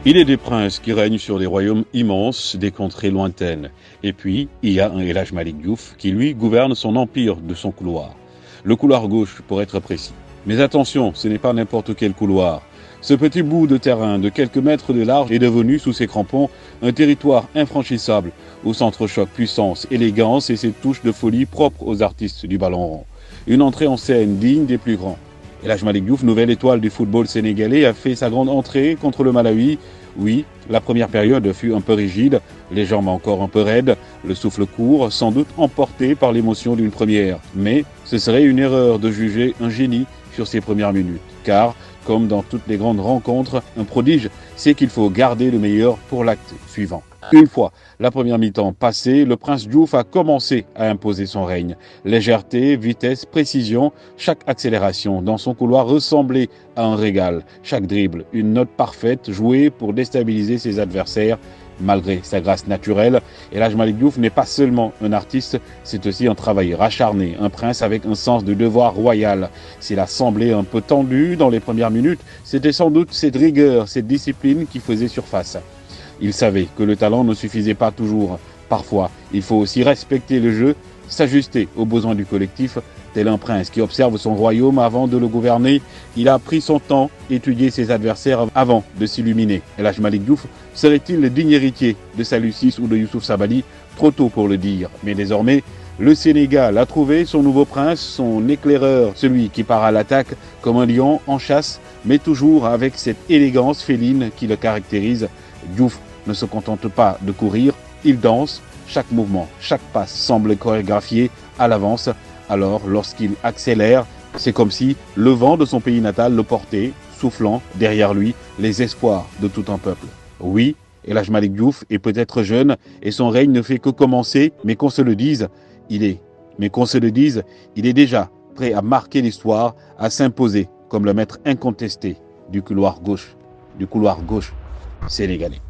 Il est des princes qui règnent sur des royaumes immenses, des contrées lointaines. Et puis, il y a un El Hadj Malick Diouf qui, lui, gouverne son empire de son couloir. Le couloir gauche, pour être précis. Mais attention, ce n'est pas n'importe quel couloir. Ce petit bout de terrain de quelques mètres de large est devenu, sous ses crampons, un territoire infranchissable, où s'entrechoquent puissance, élégance et ses touches de folie propres aux artistes du ballon rond. Une entrée en scène digne des plus grands. El Hadj Malick Diouf, nouvelle étoile du football sénégalais, a fait sa grande entrée contre le Malawi. Oui, la première période fut un peu rigide, les jambes encore un peu raides, le souffle court, sans doute emporté par l'émotion d'une première. Mais ce serait une erreur de juger un génie sur ses premières minutes. Car, comme dans toutes les grandes rencontres, un prodige sait qu'il faut garder le meilleur pour l'acte suivant. Une fois la première mi-temps passée, le prince Diouf a commencé à imposer son règne. Légèreté, vitesse, précision, chaque accélération dans son couloir ressemblait à un régal. Chaque dribble, une note parfaite jouée pour déstabiliser ses adversaires. Malgré sa grâce naturelle, El Hadj Malick Diouf n'est pas seulement un artiste, c'est aussi un travailleur acharné, un prince avec un sens de devoir royal. S'il a semblé un peu tendu dans les premières minutes, c'était sans doute cette rigueur, cette discipline qui faisait surface. Il savait que le talent ne suffisait pas toujours. Parfois, il faut aussi respecter le jeu, s'ajuster aux besoins du collectif. Tel un prince qui observe son royaume avant de le gouverner, il a pris son temps, étudié ses adversaires avant de s'illuminer. El Hadj Malick Diouf serait-il le digne héritier de Saliou Ciss ou de Youssouf Sabaly? Trop tôt pour le dire. Mais désormais, le Sénégal a trouvé son nouveau prince, son éclaireur, celui qui part à l'attaque comme un lion en chasse, mais toujours avec cette élégance féline qui le caractérise. Diouf ne se contente pas de courir, il danse. Chaque mouvement, chaque passe semble chorégraphié à l'avance. Alors, lorsqu'il accélère, c'est comme si le vent de son pays natal le portait, soufflant derrière lui les espoirs de tout un peuple. Oui, El Hadj Malick Diouf est peut-être jeune et son règne ne fait que commencer, mais qu'on se le dise, il est déjà prêt à marquer l'histoire, à s'imposer comme le maître incontesté du couloir gauche sénégalais.